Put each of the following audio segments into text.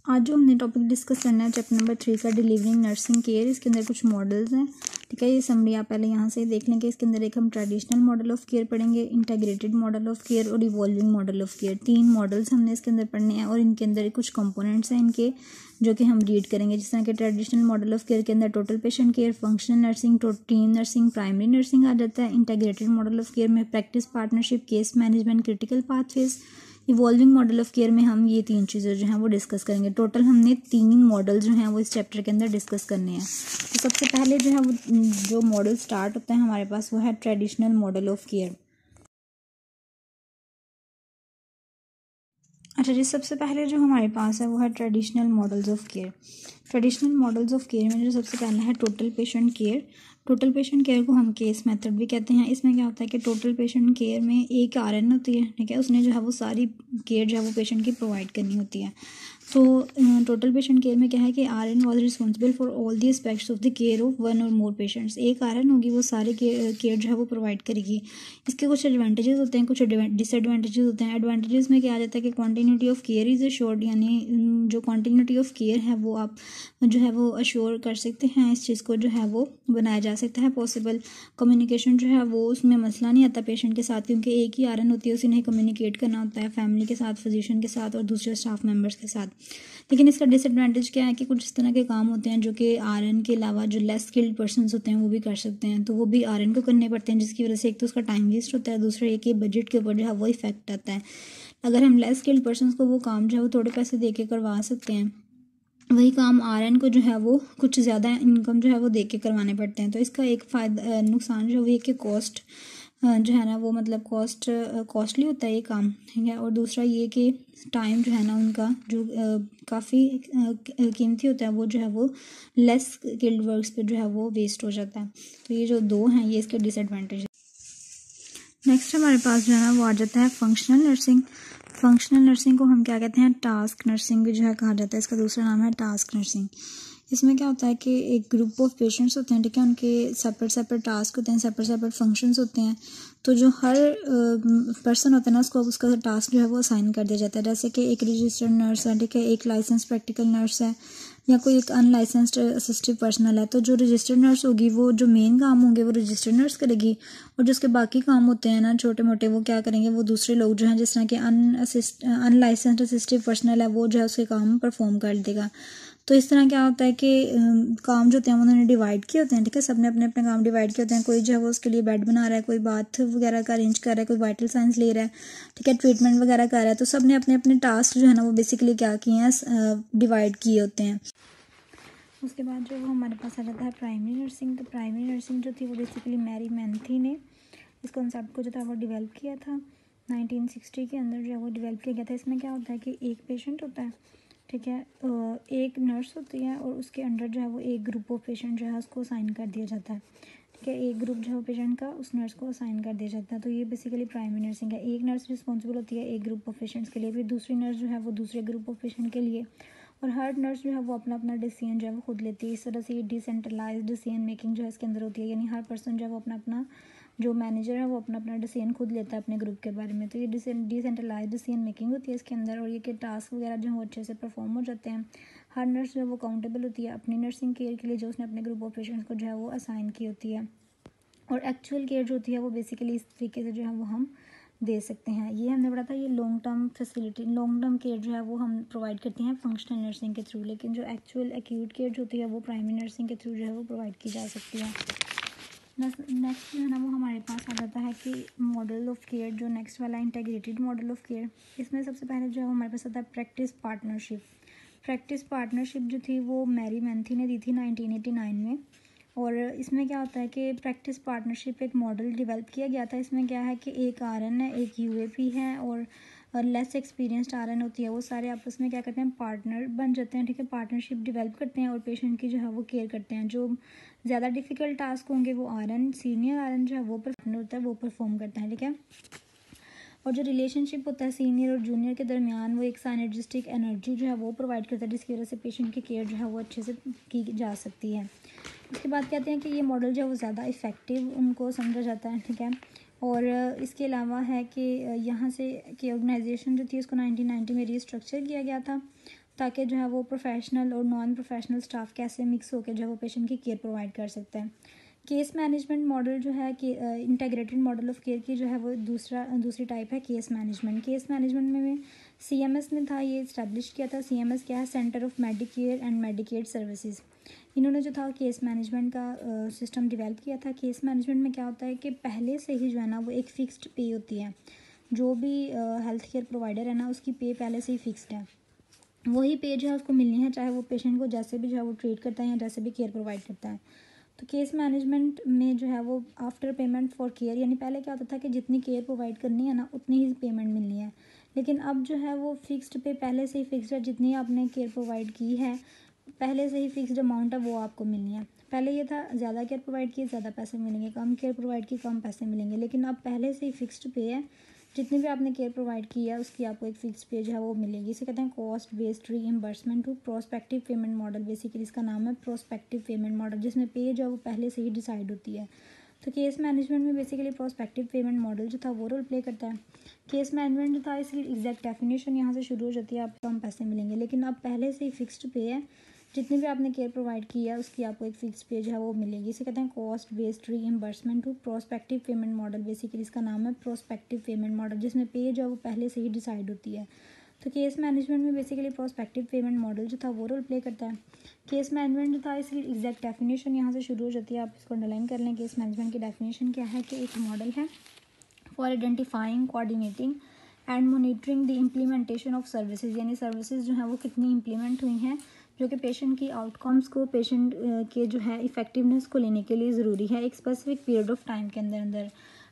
आज जो हमने टॉपिक डिस्कस करना है चैप्टर नंबर 3 का डिलीवरिंग नर्सिंग केयर। इसके अंदर कुछ मॉडल्स हैं, ठीक है। ये समरी आप पहले यहाँ से देख लेंगे। इसके अंदर एक हम ट्रेडिशनल मॉडल ऑफ केयर पढ़ेंगे, इंटीग्रेटेड मॉडल ऑफ केयर और evolving model of care. 3 models हमने इसके अंदर पढ़ने हैं और इनके अंदर कुछ कंपोनेंट्स हैं इनके जो कि हम रीड करेंगे। जिस तरह के ट्रेडिशनल मॉडल ऑफ केयर के अंदर total patient care, functional nursing, team nursing, primary nursing आ जाता है। इंटीग्रेटेड मॉडल ऑफ केयर में practice, partnership, case management, critical pathways. Evolving model of care में हम ये 3 चीज़ें जो हैं वो डिस्कस करेंगे। टोटल हमने 3 मॉडल जो हैं वो इस चैप्टर के अंदर डिस्कस करने हैं। तो सबसे पहले जो है वो जो मॉडल स्टार्ट होता है हमारे पास वो है ट्रेडिशनल मॉडल ऑफ केयर। अच्छा जी, सबसे पहले जो हमारे पास है वो है traditional models of care. Traditional models of care में जो सबसे पहला है total patient care. Total patient care को हम केस मेथड भी कहते हैं। इसमें क्या होता है कि टोटल पेशेंट केयर में एक आरएन होती है, ठीक है। उसने जो है वो सारी केयर जो है वो पेशेंट की प्रोवाइड करनी होती है। तो टोटल पेशेंट केयर में क्या है कि RN was responsible for all the aspects of the care of one और मोर पेशेंट्स। एक आरएन होगी, वो सारे केयर जो है वो प्रोवाइड करेगी। इसके कुछ एडवांटेजेस होते हैं, कुछ डिसएडवांटेजेस होते हैं। एडवांटेजेस में क्या आ जाता है कि continuity of care is assured, यानी जो कॉन्टीन्यूटी ऑफ केयर है वो आप जो है वो अश्योर कर सकते हैं। इस चीज़ को जो है वो बनाया जा सकता है पॉसिबल। कम्युनिकेशन जो है वो उसमें मसला नहीं आता पेशेंट के साथ, क्योंकि एक ही आरएन होती है, उसे नहीं कम्युनिकेट करना होता है फैमिली के साथ, फिजिशियन के साथ और दूसरे स्टाफ मेंबर्स के साथ। लेकिन इसका डिसएडवांटेज क्या है कि कुछ इस तरह के काम होते हैं जो कि आरएन के अलावा जो लेस स्किल्ड पर्सन्स होते हैं वो भी कर सकते हैं, तो वो भी आरएन को करने पड़ते हैं, जिसकी वजह से एक तो उसका टाइम वेस्ट होता है, दूसरा एक ये बजट के ऊपर जो है वो इफेक्ट आता है। अगर हम लेस स्किल्ड पर्सन्स को वो काम जो है वो थोड़े पैसे दे के करवा सकते हैं, वही काम आरएन को जो है वो कुछ ज़्यादा इनकम जो है वो दे के करवाने पड़ते हैं। तो इसका एक फ़ायदा नुकसान जो है कि कॉस्ट जो है ना वो मतलब कॉस्टली होता है ये काम, ठीक है। और दूसरा ये कि टाइम जो है ना उनका जो काफ़ी कीमती होता है वो जो है वो लेस स्किल्ड वर्क्स पे जो है वो वेस्ट हो जाता है। तो ये जो 2 हैं ये इसके डिसएडवांटेज। नेक्स्ट हमारे पास जो है ना वो आ जाता है फंक्शनल नर्सिंग। फंक्शनल नर्सिंग को हम क्या कहते हैं, टास्क नर्सिंग भी जो है कहा जाता है। इसका दूसरा नाम है टास्क नर्सिंग। इसमें क्या होता है कि एक ग्रुप ऑफ पेशेंट्स होते हैं, ठीक है। उनके सेपरेट टास्क होते हैं, सेपरेट फंक्शंस होते हैं। तो जो हर पर्सन होता है ना उसको उसका टास्क जो है वो असाइन कर दिया जाता है। जैसे कि एक रजिस्टर्ड नर्स है, ठीक है, एक लाइसेंस प्रैक्टिकल नर्स है, या कोई एक अनलाइसेंस्ड असिस्टिव पर्सनल है। तो जो रजिस्टर्ड नर्स होगी वो जो मेन काम होंगे वो रजिस्टर्ड नर्स करेगी, और जो उसके बाकी काम होते हैं ना छोटे मोटे वो क्या करेंगे, वो दूसरे लोग जो हैं जिस तरह के अनलाइसेंस्ड असिस्टिव पर्सनल है वो जो है उसके काम परफॉर्म कर देगा। तो इस तरह क्या होता है कि काम जो होते हैं उन्होंने डिवाइड किए होते हैं, ठीक है। सबने अपने अपने काम डिवाइड किए होते हैं। कोई जो है वो उसके लिए बेड बना रहा है, कोई बाथ वगैरह का अरेंज कर रहा है, कोई वाइटल साइंस ले रहा है, ठीक है, ट्रीटमेंट वगैरह कर रहा है। तो सबने अपने अपने टास्क जो है ना वो बेसिकली क्या किए हैं, डिवाइड किए होते हैं। उसके बाद जो हमारे पास आ जाता है प्राइमरी नर्सिंग। तो प्राइमरी नर्सिंग जो थी वो बेसिकली मैरी मैंथी ने इस कॉन्सेप्ट को जो था वो डेवलप किया था 1960 के अंदर जो है वो डेवलप किया गया था। इसमें क्या होता है कि एक पेशेंट होता है, ठीक है, एक नर्स होती है और उसके अंडर जो है वो एक ग्रुप ऑफ पेशेंट जो है उसको असाइन कर दिया जाता है, ठीक है। एक ग्रुप जो है पेशेंट का उस नर्स को असाइन कर दिया जाता है। तो ये बेसिकली प्राइमरी नर्सिंग है। एक नर्स रिस्पॉन्सिबल होती है एक ग्रुप ऑफ पेशेंट्स के लिए, फिर दूसरी नर्स जो है वो दूसरे ग्रुप ऑफ पेशेंट के लिए, और हर नर्स जो है वो अपना अपना डिसीजन जो है वो खुद लेती है। इस तरह से ये डिसेंट्रलाइज्ड डिसीजन मेकिंग जो है इसके अंदर होती है, यानी हर पर्सन जो है वो अपना अपना जो मैनेजर है वो अपना अपना डिसीजन खुद लेता है अपने ग्रुप के बारे में। तो ये डिसेंट्रलाइज्ड डिसीजन मेकिंग होती है इसके अंदर, और ये कि टास्क वगैरह जो है वो अच्छे से परफॉर्म हो जाते हैं। हर नर्स जो है वो अकाउंटेबल होती है अपनी नर्सिंग केयर के लिए जो उसने अपने ग्रुप ऑफ पेशेंट्स को जो है वो असाइन की होती है। और एक्चुअल केयर जो होती है वो बेसिकली इस तरीके से जो है वो हम दे सकते हैं। ये हमने पढ़ा था, ये long term facility, long term care जो है वो हम प्रोवाइड करते हैं फंक्शनल नर्सिंग के थ्रू, लेकिन जो एक्चुअल एक्यूट केयर जो होती है वो प्राइमरी नर्सिंग के थ्रू जो है वो प्रोवाइड की जा सकती है। नेक्स्ट जो है ना वो हमारे पास आ जाता है कि मॉडल ऑफ केयर, जो नेक्स्ट वाला इंटीग्रेटेड मॉडल ऑफ केयर। इसमें सबसे पहले जो है हमारे पास आता है प्रैक्टिस पार्टनरशिप। प्रैक्टिस पार्टनरशिप जो थी वो मैरी मैंथी ने दी थी 1989 में। और इसमें क्या होता है कि प्रैक्टिस पार्टनरशिप एक मॉडल डेवलप किया गया था। इसमें क्या है कि एक आरएन है, एक यूएपी है, और लेस एक्सपीरियंस्ड आरएन होती है, वो सारे आपस में क्या करते हैं, पार्टनर बन जाते हैं, ठीक है। पार्टनरशिप डेवलप करते हैं और पेशेंट की जो है वो केयर करते हैं। जो ज़्यादा डिफिकल्ट टास्क होंगे वो आरएन, सीनियर आरएन जो है वो पार्टनर होता है, वो परफॉर्म करता है, ठीक है। और जो रिलेशनशिप होता है सीनियर और जूनियर के दरमियान, वो एक साइनर्जिस्टिक एनर्जी जो है वो प्रोवाइड करता है, जिसकी वजह से पेशेंट की केयर जो है वो अच्छे से की जा सकती है। उसके बाद कहते हैं कि ये मॉडल जो है वो ज़्यादा इफ़ेक्टिव उनको समझा जाता है, ठीक है। और इसके अलावा है कि यहाँ से कि ऑर्गेनाइजेशन जो थी उसको 1990 में रीस्ट्रक्चर किया गया था, ताकि जो है वो प्रोफेशनल और नॉन प्रोफेशनल स्टाफ कैसे मिक्स होकर जो है वो पेशेंट की केयर प्रोवाइड कर सकते हैं। केस मैनेजमेंट मॉडल जो है कि इंटीग्रेटेड मॉडल ऑफ केयर की जो है वो दूसरी टाइप है केस मैनेजमेंट। केस मैनेजमेंट में CMS ने था ये इस्टेब्लिश किया था। CMS क्या है? Centre of Medicare and Medicaid services. इन्होंने जो था केस मैनेजमेंट का सिस्टम डेवलप किया था। केस मैनेजमेंट में क्या होता है कि पहले से ही जो है ना वो एक फ़िक्स्ड पे होती है। जो भी हेल्थ केयर प्रोवाइडर है ना उसकी पे पहले से ही फिक्स्ड है, वही पे जो है उसको मिलनी है, चाहे वो पेशेंट को जैसे भी जो है वो ट्रीट करता है या जैसे भी केयर प्रोवाइड करता है। तो केस मैनेजमेंट में जो है वो आफ्टर पेमेंट फॉर केयर, यानी पहले क्या होता था कि जितनी केयर प्रोवाइड करनी है ना उतनी ही पेमेंट मिलनी है, लेकिन अब जो है वो फिक्स्ड पे पहले से ही फिक्स्ड है। जितनी आपने केयर प्रोवाइड की है पहले से ही फिक्स्ड अमाउंट है वो आपको मिलनी है। पहले ये था ज़्यादा केयर प्रोवाइड की ज़्यादा पैसे मिलेंगे, कम केयर प्रोवाइड की कम पैसे मिलेंगे, लेकिन अब पहले से ही फिक्स्ड पे है। जितनी भी आपने केयर प्रोवाइड की है उसकी आपको एक फिक्स पे जो है वो मिलेगी। इसे कहते हैं cost based reimbursement to prospective payment model. Basically इसका नाम है प्रोस्पेक्टिव पेमेंट मॉडल, जिसमें पे जो है वो पहले से ही डिसाइड होती है। तो केस मैनेजमेंट में बेसिकली प्रोस्पेक्टिव पेमेंट मॉडल जो था वो रोल प्ले करता है। केस मैनेजमेंट जो था इसकी एग्जैक्ट डेफिनेशन यहाँ से शुरू हो जाती है, आपको कम पैसे मिलेंगे, लेकिन अब पहले से ही फिक्स्ड पे है। जितनी भी आपने केयर प्रोवाइड की है उसकी आपको एक फिक्स पे जो है वो मिलेगी। इसे कहते हैं cost based reimbursement to prospective payment model. Basically इसका नाम है प्रोस्पेक्टिव पेमेंट मॉडल, जिसमें पे जो है वो पहले से ही डिसाइड होती है। तो केस मैनेजमेंट में बेसिकली प्रोस्पेक्टिव पेमेंट मॉडल जो था वो रोल प्ले करता है। केस मैनेजमेंट जो था इसकी एग्जैक्ट डेफिनेशन यहाँ से शुरू हो जाती है, आप इसको अंडरलाइन कर लें। केस मैनेजमेंट की डेफिनेशन क्या है कि एक मॉडल है for identifying, coordinating and monitoring the implementation of services, यानी सर्विसेज जो है वो कितनी इम्प्लीमेंट हुई हैं जो कि पेशेंट की आउटकम्स को, पेशेंट के जो है इफेक्टिवनेस को लेने के लिए ज़रूरी है एक स्पेसिफिक पीरियड ऑफ टाइम के अंदर।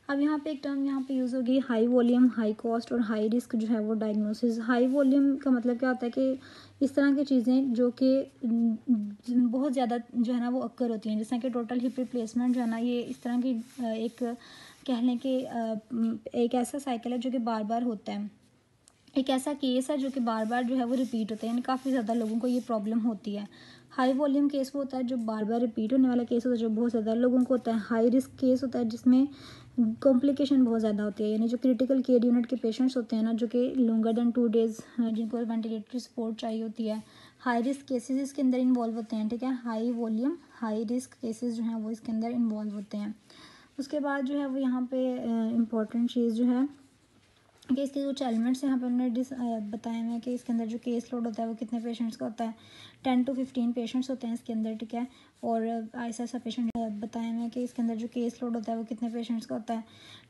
अब यहाँ पे एक टर्म यहाँ पे यूज़ होगी हाई वॉल्यूम, हाई कॉस्ट और हाई रिस्क जो है वो डायग्नोसिस। हाई वॉल्यूम का मतलब क्या होता है कि इस तरह की चीज़ें जो कि बहुत ज़्यादा जो है ना वो अक्कर होती हैं, जैसे कि टोटल हिप रिप्लेसमेंट जो है ना, ये इस तरह की एक कह लें कि एक ऐसा साइकिल है जो कि बार बार होता है, एक ऐसा केस है जो कि बार बार जो है वो रिपीट होता है, यानी काफ़ी ज़्यादा लोगों को ये प्रॉब्लम होती है। हाई वॉल्यूम केस वो होता है जो बार बार रिपीट होने वाला केस होता है, जो बहुत ज़्यादा लोगों को होता है। हाई रिस्क केस होता है जिसमें कॉम्प्लिकेशन बहुत ज़्यादा होती है, यानी जो क्रिटिकल केयर यूनिट के पेशेंट्स होते हैं ना, जो कि लॉन्गर देन 2 डेज़ जिनको वेंटिलेटरी सपोर्ट चाहिए होती है। हाई रिस्क केसेस इसके अंदर इन्वॉल्व होते हैं, ठीक है। High volume high risk cases जो हैं वो इसके अंदर इन्वॉल्व होते हैं। उसके बाद जो है वो यहाँ पे इम्पॉर्टेंट चीज़ जो है कि इसके कुछ एलिमेंट्स यहाँ पर उन्होंने बताए हुए हैं कि इसके अंदर जो केस लोड होता है वो कितने पेशेंट्स का होता है। 10 to 15 पेशेंट्स होते हैं इसके अंदर, ठीक है। और ऐसा पेशेंट बताए हुए हैं कि इसके अंदर जो केस लोड होता है वो कितने पेशेंट्स का होता है।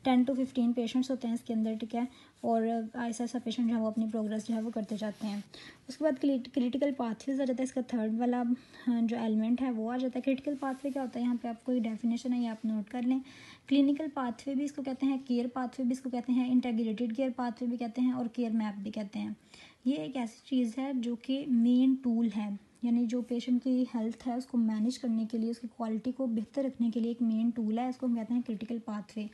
10 to 15 पेशेंट्स होते हैं इसके अंदर, ठीक है। और ऐसा पेशेंट जो है वो अपनी प्रोग्रेस जो है वो करते जाते हैं। उसके बाद क्रिटिकल पाथवेज आ जाता है, इसका थर्ड वाला जो एलिमेंट है वो आ जाता है। क्रिटिकल पाथवे क्या होता है, यहाँ पे आपको डेफिनेशन है, ये आप नोट कर लें। क्लिनिकल पाथवे भी इसको कहते हैं, केयर पाथवे भी इसको कहते हैं, इंटीग्रेटेड केयर पाथवे भी कहते हैं और केयर मैप भी कहते हैं। ये एक ऐसी चीज़ है जो कि मेन टूल है, यानी जो पेशेंट की हेल्थ है उसको मैनेज करने के लिए, उसकी क्वालिटी को बेहतर रखने के लिए एक मेन टूल है, इसको हम कहते हैं क्रिटिकल पाथवे।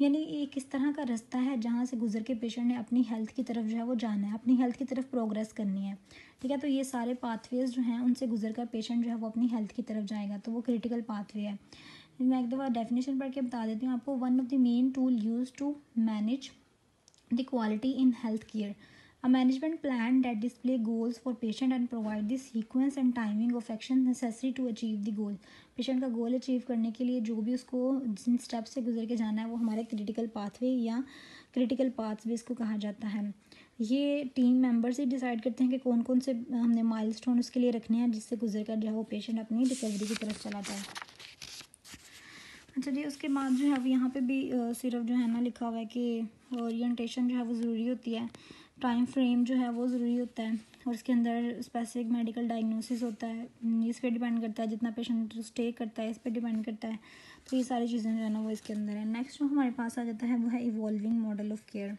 यानी एक इस तरह का रास्ता है जहाँ से गुजर के पेशेंट ने अपनी हेल्थ की तरफ जो है वो जाना है, अपनी हेल्थ की तरफ प्रोग्रेस करनी है, ठीक है। तो ये सारे पाथवेज जो हैं उनसे गुजर कर पेशेंट जो है वो अपनी हेल्थ की तरफ जाएगा, तो वो क्रिटिकल पाथवे है। मैं एक दफ़ा डेफिनेशन पढ़ के बता देती हूँ आपको। One of the main tool use to manage the quality in health care, a management plan that display goals for patient and provide the sequence and timing of action necessary to achieve the goal। Patient का goal achieve करने के लिए जो भी उसको जिन step से गुजर के जाना है वो हमारे क्रिटिकल पाथवे या क्रिटिकल पाथवे इसको कहा जाता है। ये टीम मेंबर्स ही डिसाइड करते हैं कि कौन कौन से हमने माइलस्टोन उसके लिए रखने हैं जिससे गुजर कर जो है वो पेशेंट अपनी रिकवरी की तरफ चला जाए। अच्छा जी, उसके बाद जो है अब यहाँ पे भी सिर्फ जो है ना लिखा हुआ है कि ओरिएंटेशन जो है वो ज़रूरी होती है, टाइम फ्रेम जो है वो ज़रूरी होता है, और इसके अंदर स्पेसिफिक मेडिकल डायग्नोसिस होता है, इस पर डिपेंड करता है, जितना पेशेंट स्टे करता है इस पर डिपेंड करता है। तो ये सारी चीज़ें जो है ना वो इसके अंदर है। नेक्स्ट जो हमारे पास आ जाता है वो है इवॉल्विंग मॉडल ऑफ़ केयर।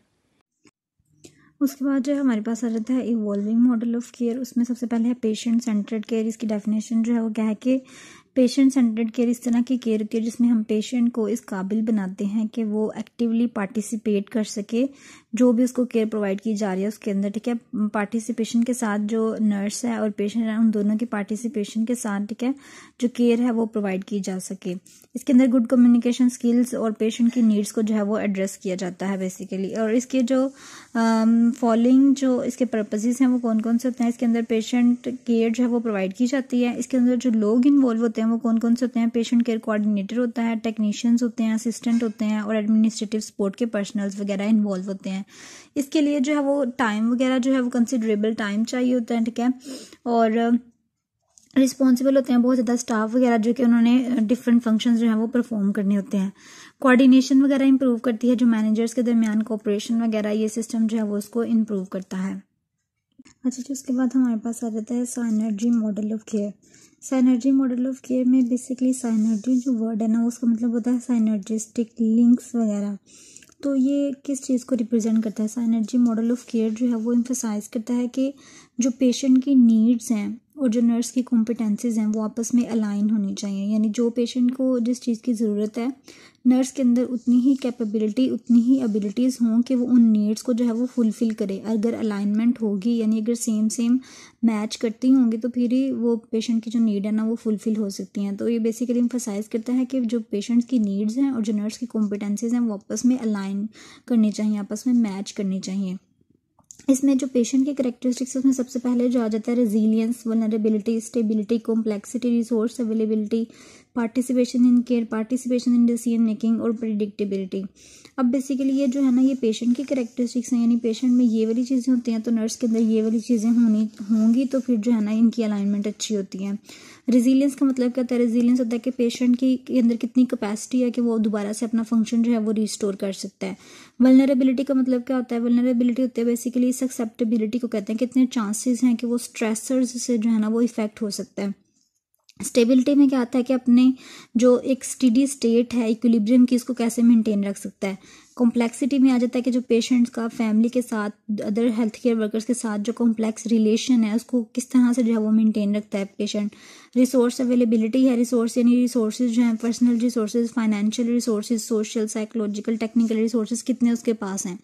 उसके बाद जो है हमारे पास आ जाता है इवॉल्विंग मॉडल ऑफ़ केयर। उसमें सबसे पहले है पेशेंट सेंटर्ड केयर। इसकी डेफिनेशन जो है वो क्या है कि पेशेंट सेंटर्ड केयर इस तरह की केयर होती है जिसमें हम पेशेंट को इस काबिल बनाते हैं कि वो एक्टिवली पार्टिसिपेट कर सके जो भी उसको केयर प्रोवाइड की जा रही है उसके अंदर, ठीक है, पार्टिसिपेशन के साथ जो नर्स है और पेशेंट है उन दोनों की पार्टिसिपेशन के साथ, ठीक है, जो केयर है वो प्रोवाइड की जा सके। इसके अंदर गुड कम्युनिकेशन स्किल्स और पेशेंट की नीड्स को जो है वो एड्रेस किया जाता है बेसिकली। और इसके जो फॉलोइंग जो इसके पर्पसेस हैं वो कौन कौन से होते हैं। इसके अंदर पेशेंट केयर जो है वो प्रोवाइड की जाती है। इसके अंदर जो लोग इन्वॉल्व होते हैं वो कौन कौन से होते हैं। पेशेंट केयर कोऑर्डिनेटर होता है, टेक्नीशियंस होते हैं, असिस्टेंट होते हैं और एडमिनिस्ट्रेटिव सपोर्ट के पर्सनल्स वगैरह इन्वॉल्व होते हैं। इसके लिए जो है वो टाइम वगैरह जो है वो कंसिडरेबल टाइम चाहिए होता है, ठीक है, और रिस्पॉन्सिबल होते हैं बहुत ज़्यादा स्टाफ वगैरह जो कि उन्होंने डिफरेंट फंक्शंस जो है वो परफॉर्म करने होते हैं। कोऑर्डिनेशन वगैरह इंप्रूव करती है, जो मैनेजर्स के दरमियान कोऑपरेशन वगैरह ये सिस्टम जो है वो उसको इंप्रूव करता है। अच्छा जी, उसके बाद हमारे पास आ जाता है synergy model of care. Synergy model of care में बेसिकली साइनर्जी जो वर्ड है ना उसका मतलब होता है साइनर्जिस्टिक लिंक्स वगैरह। तो ये किस चीज़ को रिप्रेजेंट करता है। साइनर्जी मॉडल ऑफ केयर जो है वो एम्फसाइज करता है कि जो पेशेंट की नीड्स हैं और जो नर्स की कॉम्पिटेंसीज हैं वो आपस में अलाइन होनी चाहिए। यानी जो पेशेंट को जिस चीज़ की ज़रूरत है नर्स के अंदर उतनी ही कैपेबिलिटी उतनी ही एबिलिटीज़ हों कि वो उन नीड्स को जो है वो फुलफ़िल करे। अगर अलाइनमेंट होगी यानी अगर सेम मैच करती होंगी तो फिर ही वो पेशेंट की जो नीड है ना वो फुलफ़िल हो सकती हैं। तो ये बेसिकली एम्फसाइज करता है कि जो पेशेंट्स की नीड्स हैं और जो नर्स की कॉम्पिटेंसीज हैं वो आपस में अलाइन करनी चाहिए, आपस में मैच करनी चाहिए। इसमें जो पेशेंट की कैरेक्टरिस्टिक्स उसमें सबसे पहले जो आ जाता है resilience, vulnerability, stability, complexity, resource availability, participation in care, participation in decision making और प्रिडिक्टेबिलिटी। अब बेसिकली ये जो है ना ये पेशेंट की कैरेक्टरिस्टिक्स हैं, यानी पेशेंट में ये वाली चीज़ें होती हैं तो नर्स के अंदर ये वाली चीज़ें होंगी तो फिर जो है ना इनकी अलाइनमेंट अच्छी होती है। रेजिलियंस का मतलब क्या होता है। रेजिलियंस होता है कि पेशेंट के अंदर कितनी कैपेसिटी है कि वो दोबारा से अपना फंक्शन जो है वो रिस्टोर कर सकता है। वल्नरेबिलिटी का मतलब क्या होता है। वल्नरेबिलिटी होती है बेसिकली सक्सेप्टेबिलिटी को कहते हैं, कितने चांसेस हैं कि वो स्ट्रेसर्स से जो है ना वो इफेक्ट हो सकता है। स्टेबिलिटी में क्या आता है कि अपने जो एक स्टेडी स्टेट है इक्विलिब्रियम की इसको कैसे मेंटेन रख सकता है। कॉम्प्लेक्सिटी में आ जाता है कि जो पेशेंट्स का फैमिली के साथ अदर हेल्थ केयर वर्कर्स के साथ जो कॉम्प्लेक्स रिलेशन है उसको किस तरह से जो है वो मेंटेन रखता है पेशेंट। रिसोर्स अवेलेबिलिटी है, रिसोर्स यानी रिसोर्सेज जो हैं personal resources, financial resources, social, psychological, technical resources कितने उसके पास हैं।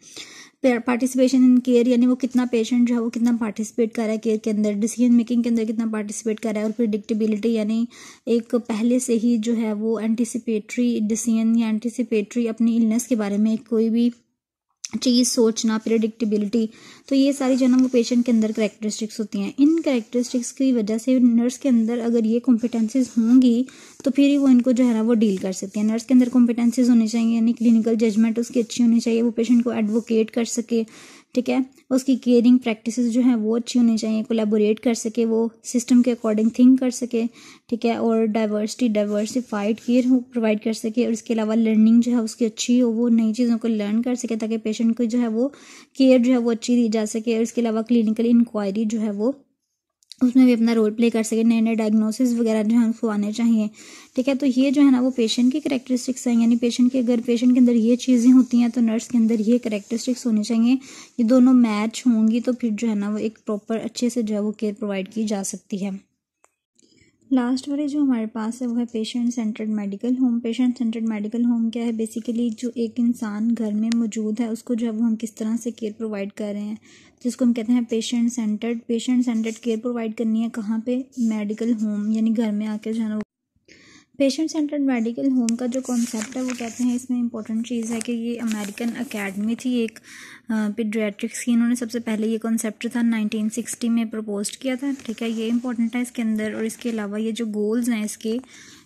पार्टिसिपेशन इन केयर यानी वो कितना पेशेंट जो है वो कितना पार्टिसिपेट कर रहा है केयर के अंदर, डिसीजन मेकिंग के अंदर कितना पार्टिसिपेट कर रहा है। और प्रिडिक्टेबिलिटी यानी एक पहले से ही जो है वो एंटिसिपेटरी डिसीजन या एंटिसिपेटरी अपनी इलनेस के बारे में कोई भी चीज़ सोचना, प्रिडिक्टेबिलिटी। तो ये सारी जो है ना वो पेशेंट के अंदर कैरेक्टरिस्टिक्स होती हैं। इन कैरेक्टरिस्टिक्स की वजह से नर्स के अंदर अगर ये कॉम्पिटेंसीज होंगी तो फिर ही वो इनको जो है ना वो डील कर सकती है। नर्स के अंदर कॉम्पिटेंसीज होनी चाहिए यानी क्लिनिकल जजमेंट उसकी अच्छी होनी चाहिए, वो पेशेंट को एडवोकेट कर सके, ठीक है, उसकी केयरिंग प्रैक्टिसेस जो हैं वो अच्छी होनी चाहिए, कोलैबोरेट कर सके, वो सिस्टम के अकॉर्डिंग थिंक कर सके, ठीक है, और डाइवर्सिफाइड केयर प्रोवाइड कर सके। और इसके अलावा लर्निंग जो है उसकी अच्छी हो, वो नई चीज़ों को लर्न कर सके ताकि पेशेंट को जो है वो केयर जो है वो अच्छी दी जा सके। और इसके अलावा क्लिनिकल इंक्वायरी जो है वो उसमें भी अपना रोल प्ले कर सके, नए नए डायग्नोसिस वगैरह जो है उसको आने चाहिए, ठीक है। तो ये जो है ना वो पेशेंट की कैरेक्टरिस्टिक्स हैं, यानी पेशेंट के अगर पेशेंट के अंदर ये चीज़ें होती हैं तो नर्स के अंदर ये कैरेक्टरिस्टिक्स होनी चाहिए। ये दोनों मैच होंगी तो फिर जो है ना वो एक प्रॉपर अच्छे से जो है वो केयर प्रोवाइड की जा सकती है। लास्ट वाले जो हमारे पास है वो है patient centred medical home. Patient centred medical home क्या है, बेसिकली जो एक इंसान घर में मौजूद है उसको जो है वो हम किस तरह से केयर प्रोवाइड कर रहे हैं, जिसको हम कहते हैं पेशेंट सेंटर्ड केयर प्रोवाइड करनी है। कहाँ पे, मेडिकल होम यानी घर में आके जो है ना। पेशेंट सेंटर्ड मेडिकल होम का जो कॉन्सेप्ट है वो कहते हैं इसमें इंपॉर्टेंट चीज़ है कि ये अमेरिकन अकेडमी थी एक पीडियाट्रिक्स की, इन्होंने सबसे पहले ये कॉन्सेप्ट था 1960 में प्रपोज किया था, ठीक है। ये इंपॉर्टेंट है इसके अंदर। और इसके अलावा ये जो गोल्स हैं इसके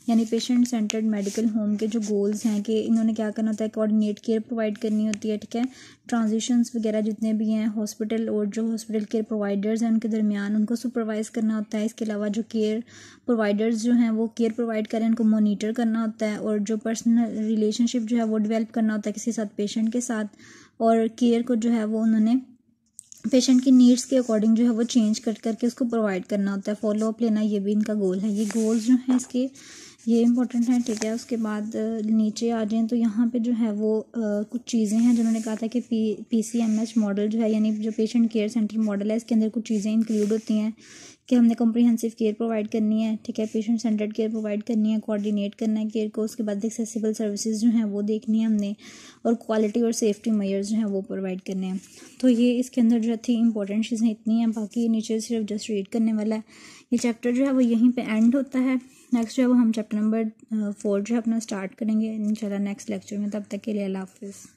यानी पेशेंट सेंटर्ड मेडिकल होम के जो गोल्स हैं कि इन्होंने क्या करना होता है, कोऑर्डिनेट केयर प्रोवाइड करनी होती है, ठीक है। ट्रांजिशंस वगैरह जितने भी हैं हॉस्पिटल और जो हॉस्पिटल केयर प्रोवाइडर्स हैं उनके दरमियान उनको सुपरवाइज़ करना होता है। इसके अलावा जो केयर प्रोवाइडर्स जो हैं वो केयर प्रोवाइड करें उनको मॉनिटर करना होता है। और जो पर्सनल रिलेशनशिप जो है वो डेवलप करना होता है किसी साथ, पेशेंट के साथ। और केयर को जो है वो उन्होंने पेशेंट की नीड्स के अकॉर्डिंग जो है वो चेंज करके उसको प्रोवाइड करना होता है। फॉलो अप लेना ये भी इनका गोल है। ये गोल्स जो हैं इसके ये इंपॉर्टेंट है, ठीक है। उसके बाद नीचे आ जाएं तो यहाँ पे जो है वो कुछ चीज़ें हैं जिन्होंने कहा था कि PCMH मॉडल जो है यानी जो पेशेंट केयर सेंटर मॉडल है इसके अंदर कुछ चीज़ें इंक्लूड होती हैं कि हमने कॉम्प्रिहेंसिव केयर प्रोवाइड करनी है, ठीक है, पेशेंट सेंटर्ड केयर प्रोवाइड करनी है, कोऑर्डिनेट करना है केयर को, उसके बाद एक्सेसिबल सर्विसेज जो हैं वो देखनी है हमने, और क्वालिटी और सेफ्टी मेजर्स जो हैं वो प्रोवाइड करने हैं। तो ये इसके अंदर जो थी इंपॉर्टेंट चीज़ें इतनी हैं, बाकी नीचे सिर्फ जस्ट रीड करने वाला है। ये चैप्टर जो है वो यहीं पे एंड होता है। नेक्स्ट जो है वो हम चैप्टर नंबर 4 जो है अपना स्टार्ट करेंगे इंशाल्लाह नेक्स्ट लेक्चर में। तब तक के लिए अल्लाह हाफिज़।